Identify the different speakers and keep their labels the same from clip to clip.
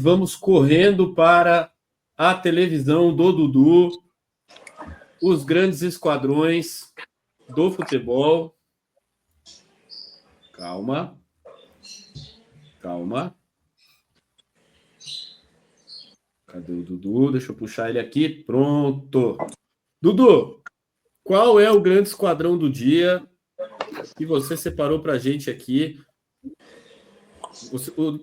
Speaker 1: Vamos correndo para a televisão do Dudu, os grandes esquadrões do futebol. Calma. Cadê o Dudu? Deixa eu puxar ele aqui. Pronto. Dudu, qual é o grande esquadrão do dia que você separou para a gente aqui?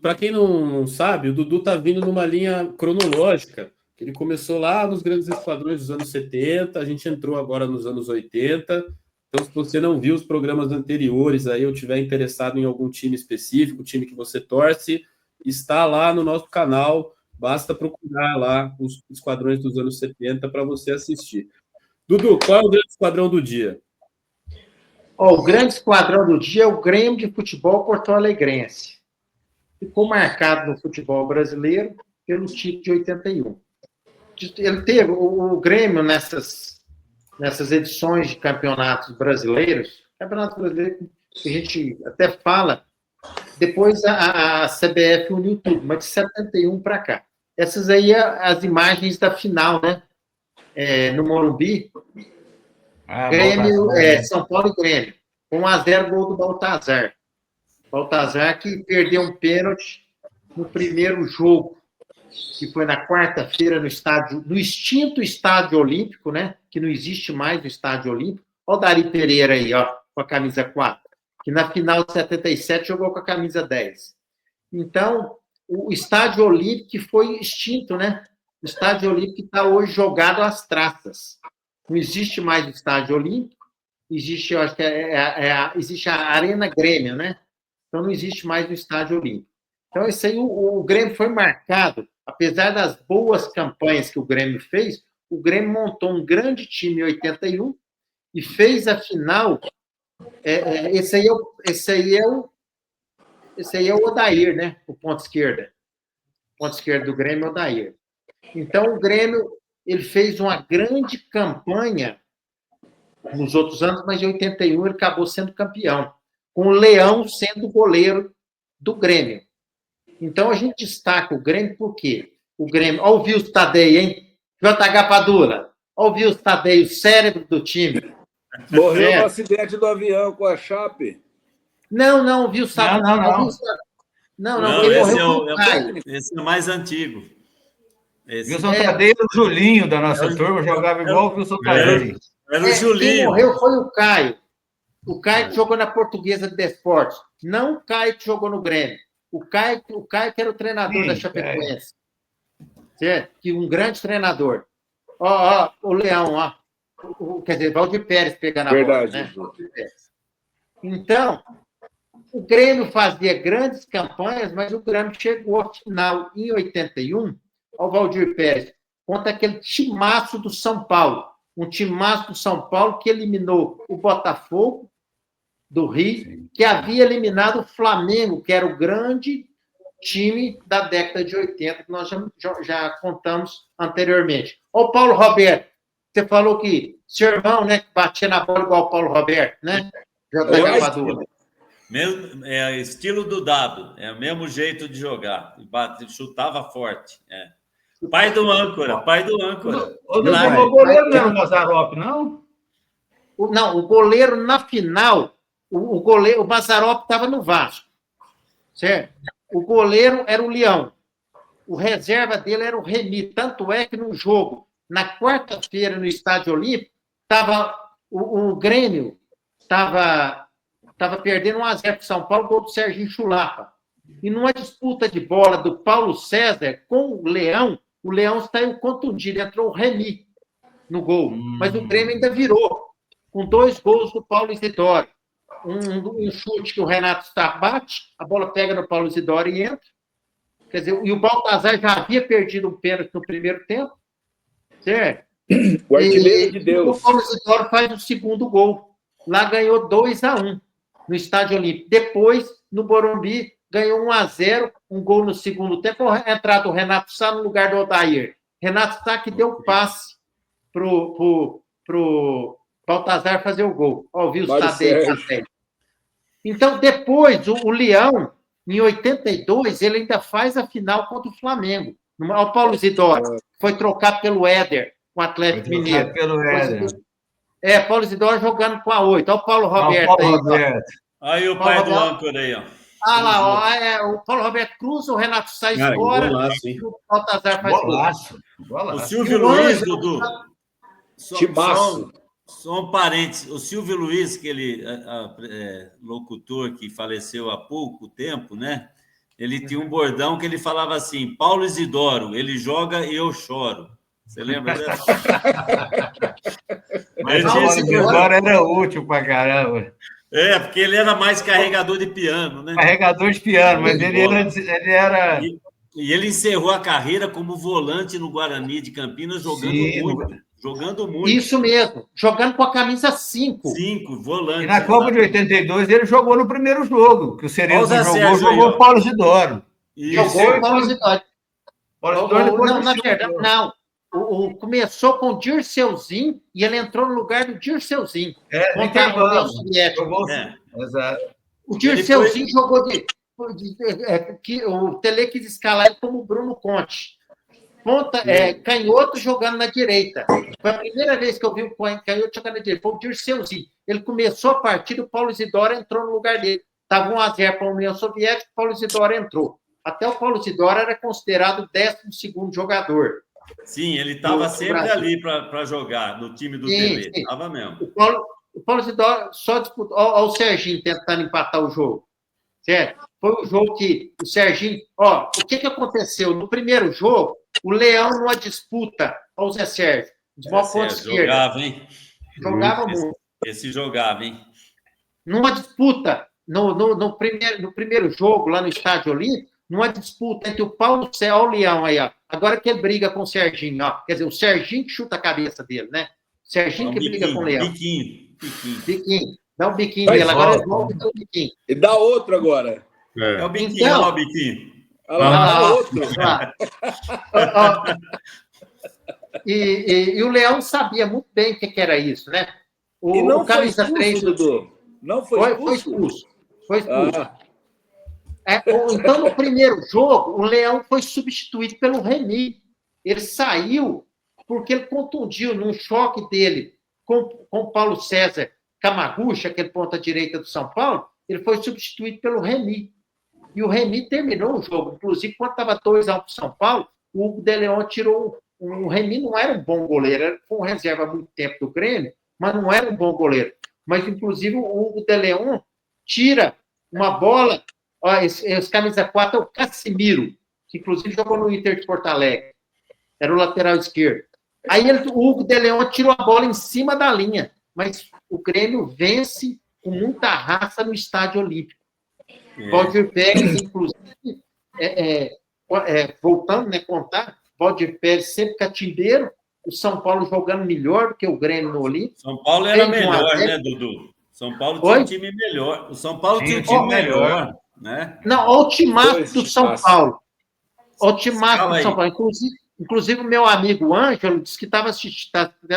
Speaker 1: Para quem não sabe, o Dudu está vindo numa linha cronológica. Ele começou lá nos grandes esquadrões dos anos 70, a gente entrou agora nos anos 80. Então, se você não viu os programas anteriores, aí eu estiver interessado em algum time específico, o time que você torce, está lá no nosso canal. Basta procurar lá os esquadrões dos anos 70 para você assistir. Dudu, qual é o grande esquadrão do dia?
Speaker 2: O grande esquadrão do dia é o Grêmio de Futebol Porto-Alegrense. Ficou marcado no futebol brasileiro pelo título de 81. Ele teve o Grêmio nessas edições de campeonatos brasileiros, que a gente até fala, depois a CBF uniu tudo, mas de 71 para cá. Essas aí as imagens da final, né? No Morumbi, Grêmio, São Paulo e Grêmio. 1-0 gol do Baltazar. Baltazar que perdeu um pênalti no primeiro jogo, que foi na quarta-feira no extinto Estádio Olímpico, né? Que não existe mais o Estádio Olímpico. Olha o Dari Pereira aí, ó, com a camisa 4, que na final de 77 jogou com a camisa 10. Então, o Estádio Olímpico que foi extinto, né? O Estádio Olímpico está hoje jogado às traças. Não existe mais o Estádio Olímpico, existe, eu acho que existe a Arena Grêmio, né? Então, não existe mais o Estádio Olímpico. Então, isso aí, o Grêmio foi marcado, apesar das boas campanhas que o Grêmio fez, o Grêmio montou um grande time em 81 e fez a final. Esse aí é o Odair, né? O ponto esquerda. O ponto esquerdo do Grêmio é o Odair. Então, o Grêmio ele fez uma grande campanha nos outros anos, mas em 81 ele acabou sendo campeão, com o Leão sendo goleiro do Grêmio. Então, a gente destaca o Grêmio porque o Grêmio... Olha o Wilson Tadei, hein? JH Padula. Olha o Wilson Tadei, o cérebro do time.
Speaker 3: Morreu no acidente do avião com a Chape.
Speaker 2: Não, viu?
Speaker 4: Não, esse é o mais antigo.
Speaker 5: Wilson Tadei era o Julinho da nossa turma, jogava igual o Wilson Tadei.
Speaker 4: Era o Julinho.
Speaker 2: Quem morreu foi o Caio. O Caio que jogou na Portuguesa de Desportos. Não o Caio que jogou no Grêmio. O Caio que era o treinador da Chapecoense. Certo? Que um grande treinador. Ó, o Leão, ó. Quer dizer, Valdir Pérez pegando a bola. Né? Então, o Grêmio fazia grandes campanhas, mas o Grêmio chegou ao final, em 81, ao Valdir Pérez, contra aquele timaço do São Paulo. Um timaço do São Paulo que eliminou o Botafogo do Rio, que havia eliminado o Flamengo, que era o grande time da década de 80, que nós já contamos anteriormente. Olha o Paulo Roberto. Você falou que seu irmão, né, batia na bola igual o Paulo Roberto, né?
Speaker 4: Estilo do Dado, é o mesmo jeito de jogar, chutava forte. Pai do âncora.
Speaker 5: O goleiro não era o Mazzaropi, não?
Speaker 2: Não, o goleiro na final, o Mazzaropi estava no Vasco, certo? O goleiro era o Leão, o reserva dele era o Remy, tanto é que no jogo, na quarta-feira, no Estádio Olímpico, o Grêmio estava perdendo 1-0 para o São Paulo, gol do Serginho Chulapa. E numa disputa de bola do Paulo César com o Leão saiu contundido, entrou o Remy no gol. Mas o Grêmio ainda virou, com 2 gols do Paulo Isidoro. Um chute que o Renato Sá bate, a bola pega no Paulo Isidoro e entra. Quer dizer, e o Baltazar já havia perdido um pênalti no primeiro tempo, certo?
Speaker 3: O artilheiro de Deus.
Speaker 2: O Paulo Isidoro faz o segundo gol. Lá ganhou 2-1 no Estádio Olímpico. Depois, no Morumbi, ganhou 1-0, um gol no segundo tempo, a entrada do Renato Sá no lugar do Odair. Renato Sá que deu passe pro Baltazar fazer o gol. Ó, viu o Tadei. Então, depois, o Leão Em 82, ele ainda faz a final contra o Flamengo. O Paulo Isidoro foi trocado pelo Éder, com o Atlético Mineiro.
Speaker 5: Pelo Éder.
Speaker 2: Paulo Isidoro jogando com a 8. Olha o Paulo Roberto
Speaker 5: Paulo Roberto.
Speaker 4: Aí o pai do âncora aí, ó.
Speaker 2: Lá, ó, o Paulo Roberto Cruz, o Renato Sainz fora, e o Baltazar faz
Speaker 5: golaço.
Speaker 4: O Silvio Luiz, Dudu.
Speaker 3: Timaço.
Speaker 4: Só um parênteses. O Silvio Luiz, aquele locutor que faleceu há pouco tempo, né? Ele tinha um bordão que ele falava assim: Paulo Isidoro, ele joga e eu choro. Você lembra dessa?
Speaker 5: Mas o Paulo Isidoro era útil pra caramba.
Speaker 4: Porque ele era mais carregador de piano, né?
Speaker 5: Carregador de piano, mas ele era...
Speaker 4: E ele encerrou a carreira como volante no Guarani de Campinas, jogando muito.
Speaker 2: Isso mesmo, jogando com a camisa 5.
Speaker 4: 5, volante.
Speaker 5: E na Copa de 82 ele jogou no primeiro jogo, que o Cerezo jogou o Paulo Isidoro.
Speaker 2: Jogou o Paulo Isidoro. Não, na verdade, não. Começou com o Dirceuzinho e ele entrou no lugar do Dirceuzinho. Contra a União Soviética.
Speaker 5: Exato.
Speaker 2: O Dirceuzinho jogou o Tele quis escalar ele como Bruno Conte. Canhoto jogando na direita. Foi a primeira vez que eu vi o canhoto jogando na direita. Foi o Dirceuzinho. Ele começou a partida, o Paulo Isidoro entrou no lugar dele. Estava 1-0 para a União Soviética, o Paulo Isidoro entrou. Até o Paulo Isidoro era considerado o 12º jogador.
Speaker 4: Sim, ele estava sempre ali para jogar no time do Tele. Estava mesmo.
Speaker 2: O Paulo Isidoro só disputou. Olha o Serginho tentando empatar o jogo. Certo? Foi o jogo que o Serginho... o que aconteceu? No primeiro jogo, o Leão, numa disputa, olha o Zé Sérgio,
Speaker 4: jogava, hein?
Speaker 2: Jogava muito.
Speaker 4: Esse jogava, hein?
Speaker 2: Numa disputa, no primeiro jogo, lá no Estádio Olímpico, numa disputa entre o Paulo César, olha o Leão aí, ó. Agora que ele briga com o Serginho, ó. Quer dizer, o Serginho que chuta a cabeça dele, né? O Serginho que briga com o Leão. Biquinho. Dá um biquinho dele, agora ele volta e dá um biquinho.
Speaker 3: E dá outro agora.
Speaker 4: É o biquinho, olha lá o biquinho.
Speaker 3: Olha lá, outro.
Speaker 2: E o Leão sabia muito bem o que era isso, né?
Speaker 3: E não foi
Speaker 2: camisa
Speaker 3: expulso,
Speaker 2: 3,
Speaker 3: Dudu? Não foi
Speaker 2: expulso? Foi expulso. Então, no primeiro jogo, o Leão foi substituído pelo Remy. Ele saiu porque ele contundiu num choque dele com o Paulo César Camagucha, aquele ponta-direita do São Paulo, ele foi substituído pelo Remy. E o Remy terminou o jogo. Inclusive, quando estava 2-1 para o São Paulo, o Hugo de Leon tirou... O Remy não era um bom goleiro, foi um reserva há muito tempo do Grêmio, mas não era um bom goleiro. Mas, inclusive, o Hugo de Leon tira uma bola... Esse camisa 4 é o Casimiro, que, inclusive, jogou no Inter de Porto Alegre. Era o lateral esquerdo. Aí o Hugo de Leon tirou a bola em cima da linha. Mas o Grêmio vence com muita raça no Estádio Olímpico. Valdir Pérez, inclusive, voltando a contar, Valdir Pérez sempre catimbeiro, o São Paulo jogando melhor do que o Grêmio no Olímpico.
Speaker 4: São Paulo era melhor, né, Dudu? São Paulo tinha um time melhor. O São Paulo tinha um time melhor, né?
Speaker 2: Não, olha o timaço do São Paulo. Olha o timaço do São Paulo. Inclusive, o meu amigo Ângelo disse que estava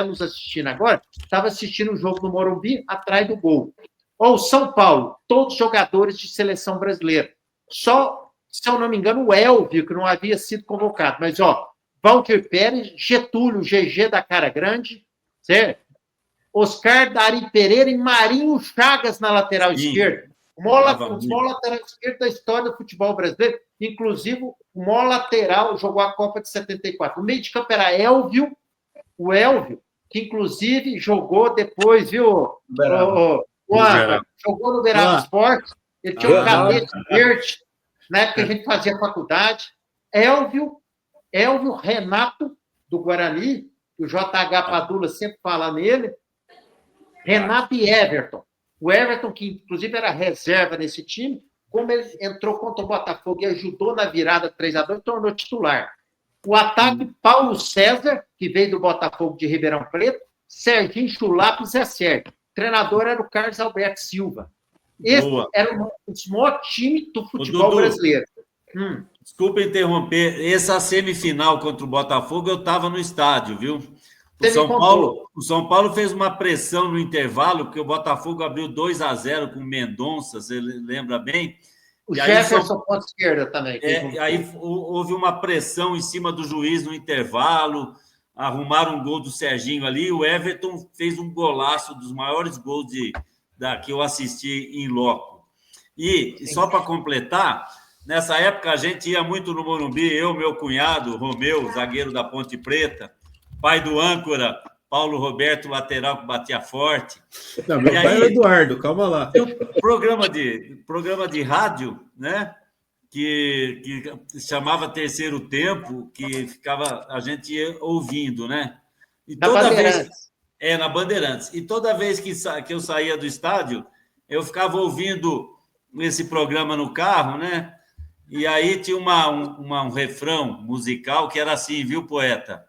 Speaker 2: nos assistindo agora, estava assistindo o jogo do Morumbi atrás do gol. O São Paulo, todos jogadores de seleção brasileira. Só, se eu não me engano, o Elvio, que não havia sido convocado. Mas, Valdir Pérez, Getúlio, GG da Cara Grande, certo? Oscar Dari Pereira e Marinho Chagas na lateral esquerda. O maior lateral esquerdo da história do futebol brasileiro. Inclusive, o maior lateral jogou a Copa de 74. O meio de campo era Elvio, o Elvio, que inclusive jogou depois, viu? Jogou no Verão Esporte. Ele tinha um cabelo verde, na época que a gente fazia faculdade. Elvio Renato, do Guarani, que o JH Padula sempre fala nele. Renato e Everton. O Everton, que inclusive era reserva nesse time, como ele entrou contra o Botafogo e ajudou na virada 3-2, tornou titular. O ataque, Paulo César, que veio do Botafogo de Ribeirão Preto, Serginho Chulapa e Zé Sérgio. O treinador era o Carlos Alberto Silva. Esse era o maior time do futebol brasileiro.
Speaker 4: Desculpa interromper. Essa semifinal contra o Botafogo, eu estava no estádio, viu? O São Paulo fez uma pressão no intervalo, porque o Botafogo abriu 2-0 com o Mendonça, você lembra bem?
Speaker 2: O Jefferson ponta esquerda também.
Speaker 4: Aí houve uma pressão em cima do juiz no intervalo, arrumaram um gol do Serginho ali, o Everton fez um golaço, dos maiores gols que eu assisti em loco. E só para completar, nessa época a gente ia muito no Morumbi, eu, meu cunhado, Romeu, zagueiro da Ponte Preta, pai do âncora, Paulo Roberto, lateral que batia forte.
Speaker 1: Não, meu pai é o Eduardo, calma lá.
Speaker 4: Tem um programa de rádio, né? Que se chamava Terceiro Tempo, que ficava a gente ouvindo, né? E toda vez na Bandeirantes. E toda vez que eu saía do estádio, eu ficava ouvindo esse programa no carro, né? E aí tinha um refrão musical que era assim, viu, poeta?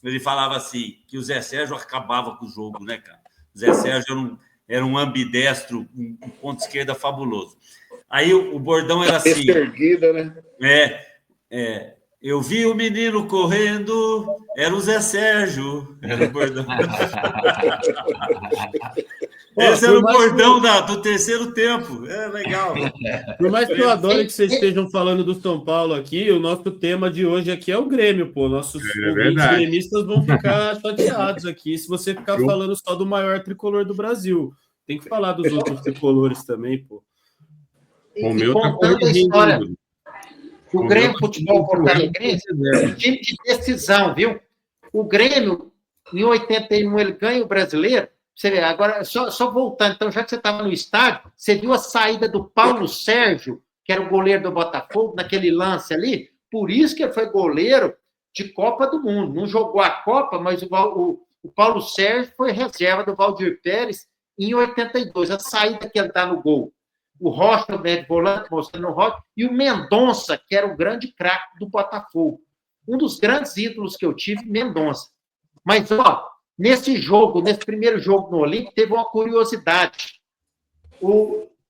Speaker 4: Ele falava assim, que o Zé Sérgio acabava com o jogo, né, cara? O Zé Sérgio era um ambidestro, um ponto esquerda fabuloso. Aí o bordão era assim...
Speaker 3: Erguida, né?
Speaker 4: Eu vi o menino correndo, era o Zé Sérgio. Era o bordão. Esse era o bordão do Terceiro Tempo. É legal.
Speaker 1: Por mais que eu adore que vocês estejam falando do São Paulo aqui, o nosso tema de hoje aqui é o Grêmio, pô. Nossos ouvintes gremistas vão ficar chateados aqui se você ficar falando só do maior tricolor do Brasil. Tem que falar dos outros tricolores também, pô.
Speaker 2: O meu contando a história do Grêmio Futebol Porto-Alegrense, um time de decisão, viu? O Grêmio, em 81, ele ganha o Brasileiro. Você vê, agora, só voltando, então, já que você estava no estádio, você viu a saída do Paulo Sérgio, que era o goleiro do Botafogo, naquele lance ali? Por isso que ele foi goleiro de Copa do Mundo. Não jogou a Copa, mas o Paulo Sérgio foi reserva do Valdir Pérez em 82. A saída que ele dá no gol. O Rocha, o médio volante, mostrando o Rocha, e o Mendonça, que era o grande craque do Botafogo. Um dos grandes ídolos que eu tive, Mendonça. Mas, nesse primeiro jogo no Olímpico, teve uma curiosidade.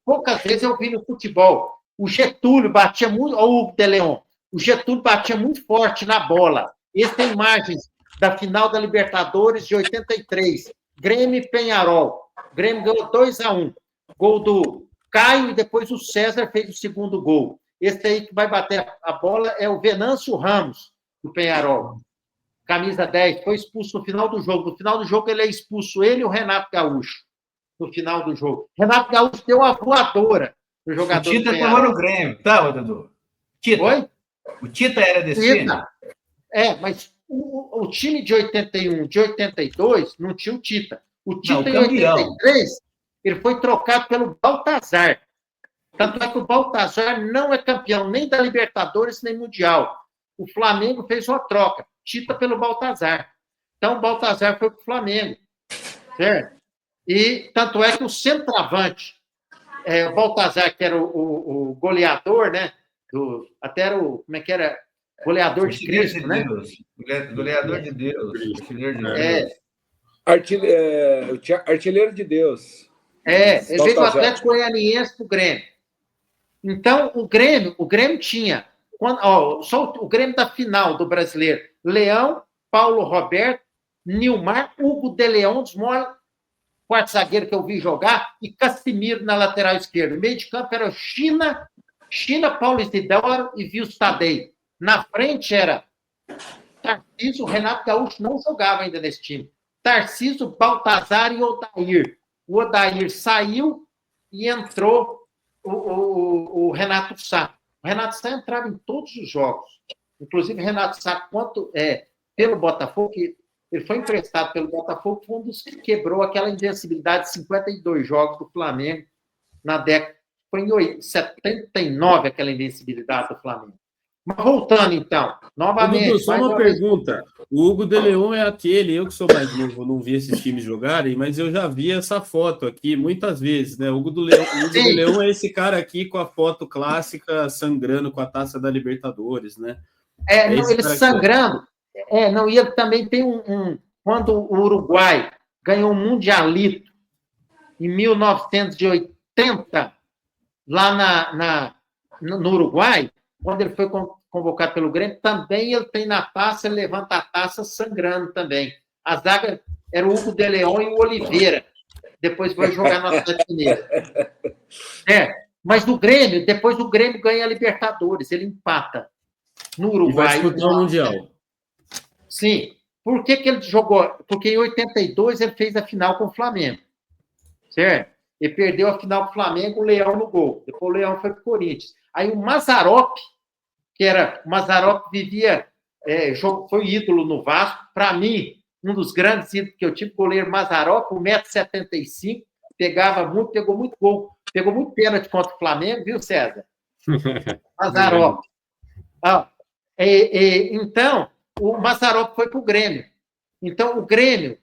Speaker 2: Poucas vezes eu vi no futebol. O Getúlio batia muito, ou o Hugo de Leon, o Getúlio batia muito forte na bola. Essas tem imagens da final da Libertadores de 83. Grêmio e Peñarol. O Grêmio ganhou 2-1. Gol do Caio e depois o César fez o segundo gol. Esse aí que vai bater a bola é o Venâncio Ramos, do Peñarol. Camisa 10, foi expulso no final do jogo. No final do jogo, ele é expulso, ele e o Renato Gaúcho. No final do jogo. Renato Gaúcho deu uma voadora no jogador.
Speaker 5: O Tita estava no Grêmio, tá, Dudu? Tita.
Speaker 2: Oi?
Speaker 5: O Tita era desse time?
Speaker 2: Mas o time de 81, de 82, não tinha o Tita. O Tita, em 83, ele foi trocado pelo Baltazar. Tanto é que o Baltazar não é campeão nem da Libertadores, nem Mundial. O Flamengo fez uma troca. Tita pelo Baltazar. Então, o Baltazar foi para o Flamengo. Certo? E tanto é que o centroavante, o Baltazar, que era o goleador, né? Até era o... Como é que era? Goleador de Cristo, né?
Speaker 5: Goleador de Deus.
Speaker 3: Artilheiro de Deus.
Speaker 2: Ele veio do Atlético Goianiense para o Grêmio. Então, o Grêmio tinha... só o Grêmio da final do Brasileiro. Leão, Paulo Roberto, Nilmar, Hugo de Leon, dos maiores quarto zagueiro que eu vi jogar, e Casimiro na lateral esquerda. O meio de campo era China, Paulo Isidoro e Vilso Tadei. Na frente era Tarcísio, o Renato Gaúcho não jogava ainda nesse time. Tarcísio, Baltazar e Odair. O Odair saiu e entrou o Renato Sá. O Renato Sá entrava em todos os jogos. Inclusive, o Renato Sá, pelo Botafogo, que ele foi emprestado pelo Botafogo, foi um dos que quebrou aquela invencibilidade de 52 jogos do Flamengo na década. Foi em 79 aquela invencibilidade do Flamengo. Mas voltando, então, novamente...
Speaker 1: Dudu, só uma pergunta. O Hugo de Leon é aquele, eu que sou mais novo, não vi esses times jogarem, mas eu já vi essa foto aqui muitas vezes, né? O Hugo de Leon é esse cara aqui com a foto clássica sangrando com a taça da Libertadores, né?
Speaker 2: Ele sangrando. E ele também tem quando o Uruguai ganhou o Mundialito em 1980, lá no Uruguai, quando ele foi convocado pelo Grêmio, também ele tem na taça, ele levanta a taça sangrando também. A zaga era o Hugo de Leon e o Oliveira. Depois foi jogar no Atlético Mineiro. Mas do Grêmio, depois o Grêmio ganha a Libertadores, ele empata no Uruguai.
Speaker 1: E vai disputar o Mundial.
Speaker 2: Sim. Por que ele jogou? Porque em 82 ele fez a final com o Flamengo. Certo? Ele perdeu a final com o Flamengo, o Leão no gol. Depois o Leão foi para o Corinthians. Aí o Mazzaropi, o Mazzaropi vivia, foi ídolo no Vasco. Para mim, um dos grandes ídolos que eu tive, goleiro Mazzaropi, 1,75 m, pegou muito gol. Pegou muito pênalti contra o Flamengo, viu, César? Mazzaropi. Então, o Mazzaropi foi para o Grêmio. Então, o Grêmio,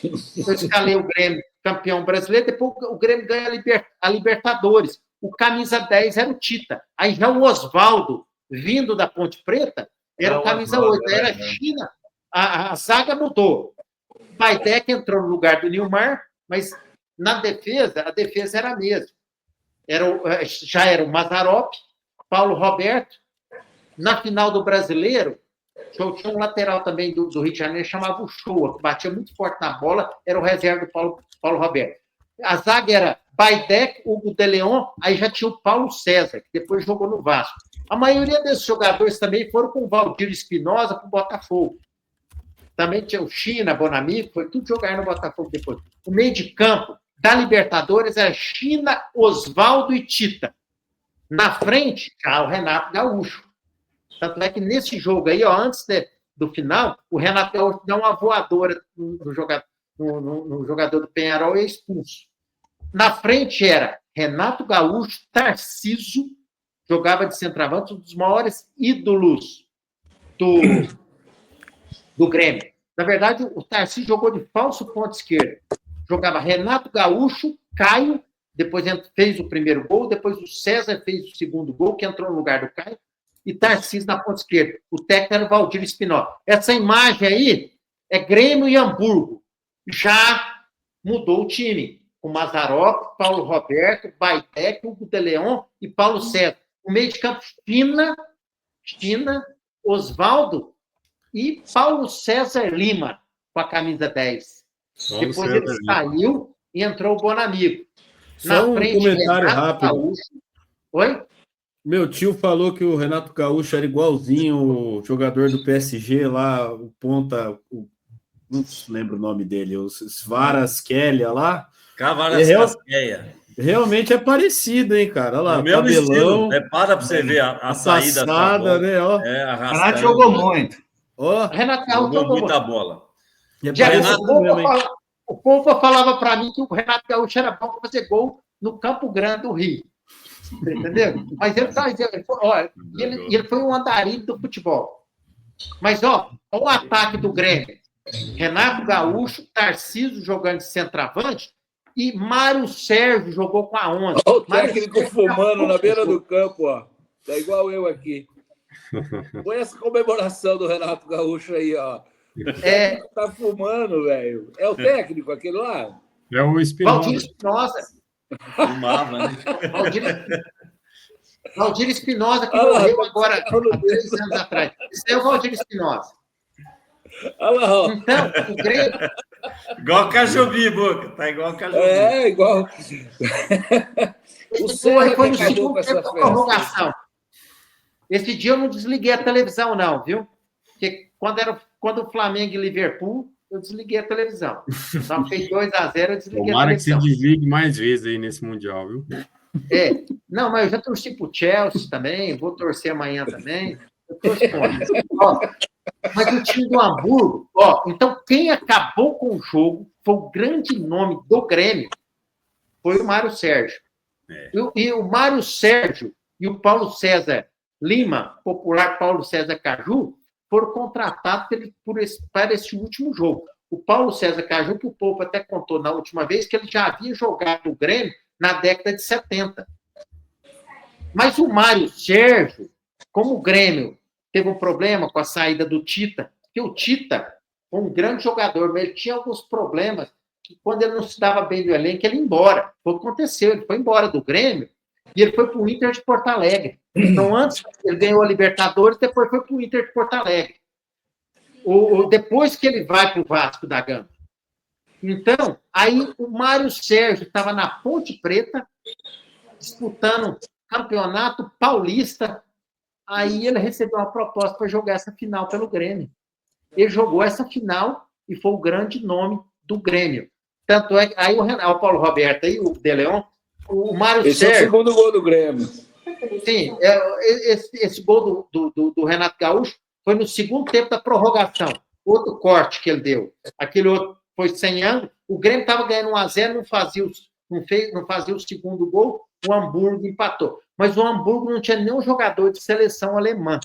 Speaker 2: eu escalei o Grêmio campeão brasileiro, depois o Grêmio ganha a Libertadores. O camisa 10 era o Tita. Aí já o Osvaldo, vindo da Ponte Preta, era o camisa 8. Aí era China. A zaga mudou. O Baidec entrou no lugar do Nilmar, mas na defesa, a defesa era a mesma. Já era o Mazzaropi, Paulo Roberto. Na final do Brasileiro, tinha um lateral também do Rio de Janeiro, chamava o Shoa, que batia muito forte na bola, era o reserva do Paulo Roberto. A zaga era Baidec, Hugo de Leon, aí já tinha o Paulo César, que depois jogou no Vasco. A maioria desses jogadores também foram com o Valdir Espinosa para o Botafogo. Também tinha o China, Bonamigo, foi tudo jogar no Botafogo depois. O meio de campo da Libertadores era China, Osvaldo e Tita. Na frente, já o Renato Gaúcho. Tanto é que nesse jogo aí, antes do final, o Renato Gaúcho dá uma voadora no jogador do Peñarol e é expulso. Na frente era Renato Gaúcho, Tarcísio, jogava de centroavante, um dos maiores ídolos do Grêmio. Na verdade, o Tarcísio jogou de falso ponto esquerdo. Jogava Renato Gaúcho, Caio, depois fez o primeiro gol, depois o César fez o segundo gol, que entrou no lugar do Caio, e Tarcísio na ponta esquerda. O técnico era o Valdir Espinosa. Essa imagem aí é Grêmio e Hamburgo. Já mudou o time. O Mazzaropi, Paulo Roberto, Baidec, Hugo de Leon e Paulo César. O meio de campo, China, Osvaldo e Paulo César Lima, com a camisa 10. Depois ele saiu e entrou o Bonamigo.
Speaker 1: Só um comentário rápido.
Speaker 2: Gaúcho. Oi?
Speaker 1: Meu tio falou que o Renato Gaúcho era igualzinho o jogador do PSG lá, o ponta, não lembro o nome dele, o Kvaratskhelia lá.
Speaker 4: Kvaratskhelia.
Speaker 1: Realmente é parecido, hein, cara? Olha lá,
Speaker 4: o mesmo
Speaker 1: cabelão.
Speaker 4: Estilo. Para você ver a saída.
Speaker 1: Passada, né? Ó.
Speaker 5: Renato jogou muito.
Speaker 1: Ó.
Speaker 2: Renato Gaúcho
Speaker 4: jogou muita bola.
Speaker 2: O povo falava para mim que o Renato Gaúcho era bom para fazer gol no Campo Grande do Rio. Entendeu? Mas ele foi um andarilho do futebol. Mas, o ataque do Grêmio. Renato Gaúcho, Tarcísio jogando de centroavante e Mário Sérgio jogou com a 11.
Speaker 3: Olha o técnico fumando na beira do campo, ó. Tá igual eu aqui. Põe essa comemoração do Renato Gaúcho aí, ó. Tá fumando, velho. É o técnico, aquele lá?
Speaker 6: É o Espinosa.
Speaker 2: Valdir Espinosa.
Speaker 4: Fumava, né?
Speaker 2: Valdir Espinosa, que morreu agora há 3 anos atrás. Esse é o Valdir Espinosa. Então, o Grêmio...
Speaker 4: Igual o Cajobi, Boca. Tá igual o Cajobi.
Speaker 3: Igual. O Serra
Speaker 2: foi no segundo tempo da prorrogação. Esse dia eu não desliguei a televisão, não, viu? Porque quando o Flamengo e Liverpool, eu desliguei a televisão. Então, fez 2-0, eu desliguei
Speaker 6: Tomara
Speaker 2: a televisão.
Speaker 6: que se desligue mais vezes aí nesse Mundial, viu?
Speaker 2: Não, mas eu já torci pro Chelsea também, vou torcer amanhã também. Eu torço contra. Mas o time do Hamburgo, então quem acabou com o jogo foi o grande nome do Grêmio, foi o Mário Sérgio. E o Mário Sérgio e o Paulo César Lima, popular Paulo César Caju, foram contratados para esse último jogo. O Paulo César Caju, que o Povo até contou na última vez, que ele já havia jogado o Grêmio na década de 70. Mas o Mário Sérgio, como o Grêmio teve um problema com a saída do Tita, porque o Tita foi um grande jogador, mas ele tinha alguns problemas, que quando ele não se dava bem do elenco, ele ia embora. Foi o que aconteceu, ele foi embora do Grêmio e ele foi para o Inter de Porto Alegre. Então, antes, ele ganhou a Libertadores, depois foi para o Inter de Porto Alegre. Depois que ele vai para o Vasco da Gama. Então, aí o Mário Sérgio estava na Ponte Preta, disputando campeonato paulista. Aí ele recebeu uma proposta para jogar essa final pelo Grêmio. Ele jogou essa final e foi o grande nome do Grêmio. Tanto é que aí o Paulo Roberto e o De Leon, o Mário
Speaker 3: Esse
Speaker 2: Sérgio...
Speaker 3: é o segundo gol do Grêmio.
Speaker 2: Sim, esse gol do Renato Gaúcho foi no segundo tempo da prorrogação. Outro corte que ele deu. Aquele outro foi sem ângulo. O Grêmio estava ganhando 1-0, não fazia o segundo gol, o Hamburgo empatou. Mas o Hamburgo não tinha nenhum jogador de seleção alemã.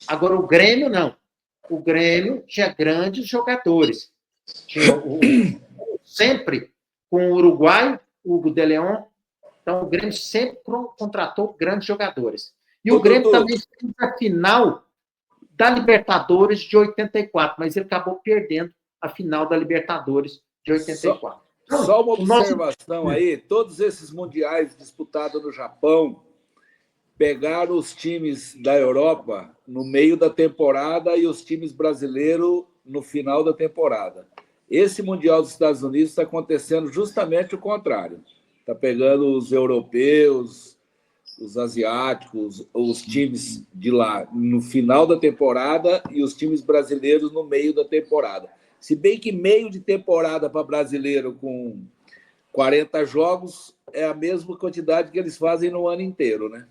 Speaker 2: Agora, o Grêmio, não. O Grêmio tinha grandes jogadores. Tinha sempre com o uruguaio, Hugo de Leon. Então, o Grêmio sempre contratou grandes jogadores. E o Grêmio também fez a final da Libertadores de 84, mas ele acabou perdendo a final da Libertadores de 84.
Speaker 3: Só uma observação aí, todos esses mundiais disputados no Japão pegaram os times da Europa no meio da temporada e os times brasileiros no final da temporada. Esse Mundial dos Estados Unidos está acontecendo justamente o contrário. Está pegando os europeus, os asiáticos, os times de lá no final da temporada e os times brasileiros no meio da temporada. Se bem que meio de temporada para brasileiro com 40 jogos é a mesma quantidade que eles fazem no ano inteiro, né?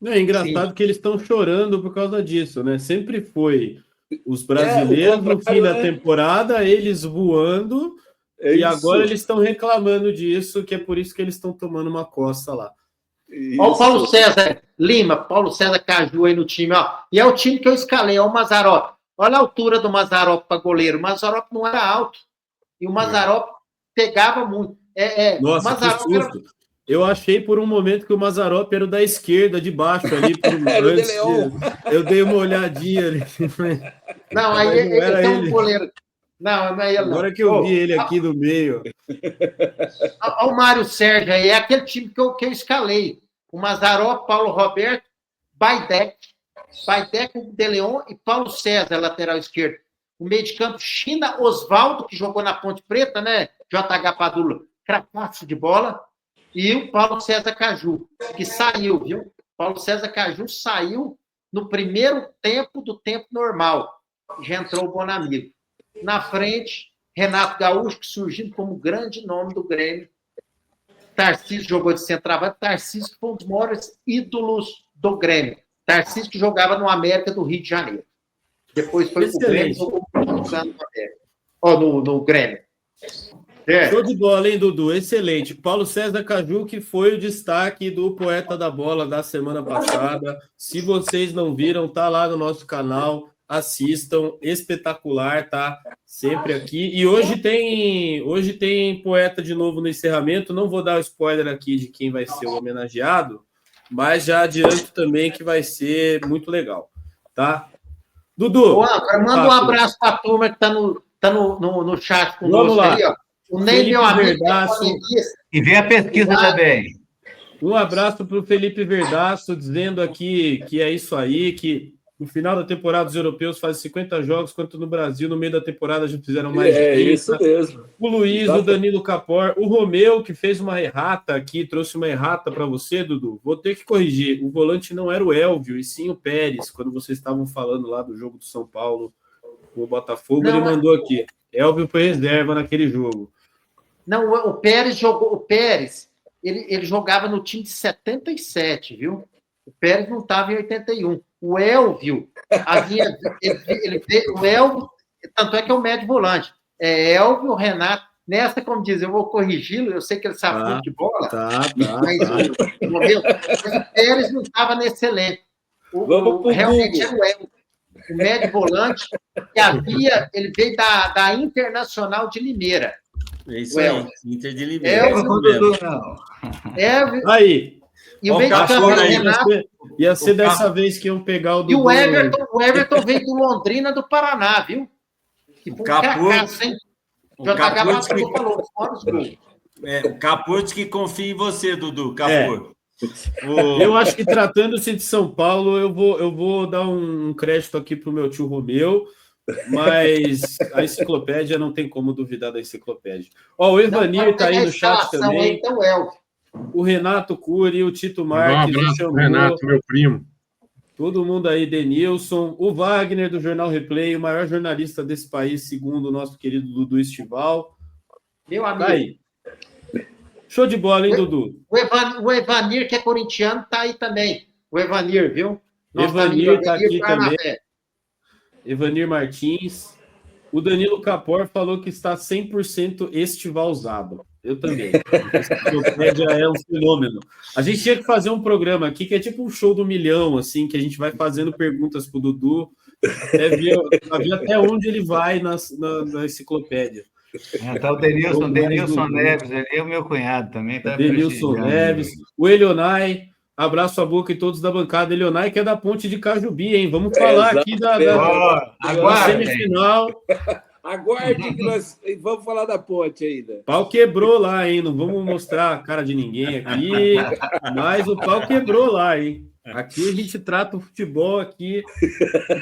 Speaker 1: É engraçado Sim. que eles estão chorando por causa disso, né? Sempre foi os brasileiros no fim da temporada, eles voando, e agora eles estão reclamando disso, que é por isso que eles estão tomando uma coça lá.
Speaker 2: Olha o Paulo César Lima, Paulo César Caju aí no time, ó. E é o time que eu escalei, ó, o Mazzaropi. Olha a altura do Mazzaropi para goleiro. O Mazzaropi não era alto. E o Mazzaropi pegava muito.
Speaker 1: Nossa,
Speaker 2: Mazzaropi
Speaker 1: que susto. Eu achei por um momento que o Mazzaropi era o da esquerda, de baixo ali. Antes, eu dei uma olhadinha ali.
Speaker 2: Não, aí ele tem um goleiro. Não é ele não.
Speaker 1: Agora que eu vi ele aqui no meio.
Speaker 2: Olha o Mário Sérgio aí, é aquele time que eu escalei. O Mazzaropi, Paulo Roberto, Baidec, De Leon e Paulo César, lateral esquerdo. O meio de campo, China Osvaldo, que jogou na Ponte Preta, né? JH Padula, cracaço de bola. E o Paulo César Caju, que saiu, viu? Paulo César Caju saiu no primeiro tempo do tempo normal. Já entrou o Bonamigo. Na frente, Renato Gaúcho, que surgindo como grande nome do Grêmio. Tarcísio jogou de centroavante. Tarcísio que foi um dos maiores ídolos do Grêmio. Tarcísio que jogava no América do Rio de Janeiro. Depois foi o Grêmio, jogou muitos anos no América. No Grêmio.
Speaker 1: Show de bola, hein, Dudu? Excelente. Paulo César Caju, que foi o destaque do Poeta da Bola da semana passada. Se vocês não viram, tá lá no nosso canal. Assistam, espetacular, tá? Sempre aqui. E hoje tem poeta de novo no encerramento. Não vou dar o spoiler aqui de quem vai ser o homenageado, mas já adianto também que vai ser muito legal, tá? Dudu.
Speaker 2: Manda um abraço para a turma que tá no chat conosco aí, ó. O Ney, meu amigo,
Speaker 5: e vem a pesquisa também.
Speaker 1: Um abraço para o Felipe Verdaço, dizendo aqui que é isso aí, que no final da temporada os europeus fazem 50 jogos, enquanto no Brasil, no meio da temporada, já fizeram mais de 30.
Speaker 3: Isso mesmo.
Speaker 1: O Luiz, o Danilo Capor, o Romeu, que fez uma errata aqui, trouxe uma errata para você, Dudu. Vou ter que corrigir. O volante não era o Elvio, e sim o Pérez, quando vocês estavam falando lá do jogo do São Paulo com o Botafogo, ele mandou aqui. Elvio foi reserva naquele jogo.
Speaker 2: Não, o Pérez jogou. O Pérez, ele jogava no time de 77, viu? O Pérez não estava em 81. O Elvio o Elvio, tanto é que é o médio volante. É Elvio, Renato. Nessa, como diz, eu vou corrigi-lo, eu sei que ele sabe muito de bola. Mas o Pérez não estava nesse elenco. Realmente era o Elvio. O médio volante que ele veio da Internacional de Limeira.
Speaker 4: É isso aí, Inter de Limeira.
Speaker 1: Aí.
Speaker 2: E o meio de campo
Speaker 1: ia ser dessa vez que iam pegar o Dudu.
Speaker 2: E o Everton veio do Londrina do Paraná, viu?
Speaker 4: O Capurto que confia em você, Dudu. Capurto.
Speaker 1: Eu acho que tratando-se de São Paulo, eu vou dar um crédito aqui para o meu tio Romeu, mas a enciclopédia não tem como duvidar da enciclopédia. O Evanir está aí no chat também. o Renato Cury, o Tito Marques,
Speaker 6: Um abraço pro Renato, meu primo.
Speaker 1: Todo mundo aí, Denilson, o Wagner do Jornal Replay, o maior jornalista desse país, segundo o nosso querido Dudu Estival.
Speaker 2: Meu amigo.
Speaker 1: Tá aí. Show de bola, hein, Dudu?
Speaker 2: O Evanir, que é corintiano, tá aí também. O Evanir, viu?
Speaker 1: Evanir tá aqui também. Evanir Martins. O Danilo Capor falou que está 100% estivalzado. Eu também. Esse enciclopédia é um fenômeno. A gente tinha que fazer um programa aqui que é tipo um show do milhão, assim, que a gente vai fazendo perguntas pro Dudu até ver até onde ele vai na enciclopédia.
Speaker 5: Tá o Denilson Neves, ele é o meu cunhado também. Tá
Speaker 1: Denilson Neves, o Elionai, abraço a boca e todos da bancada. Elionai, que é da Ponte de Cajubi, hein? Vamos falar aqui da semifinal.
Speaker 3: Aguarde que nós vamos falar da Ponte ainda.
Speaker 1: Pau quebrou lá, hein? Não vamos mostrar a cara de ninguém aqui, mas o pau quebrou lá, hein? Aqui a gente trata o futebol aqui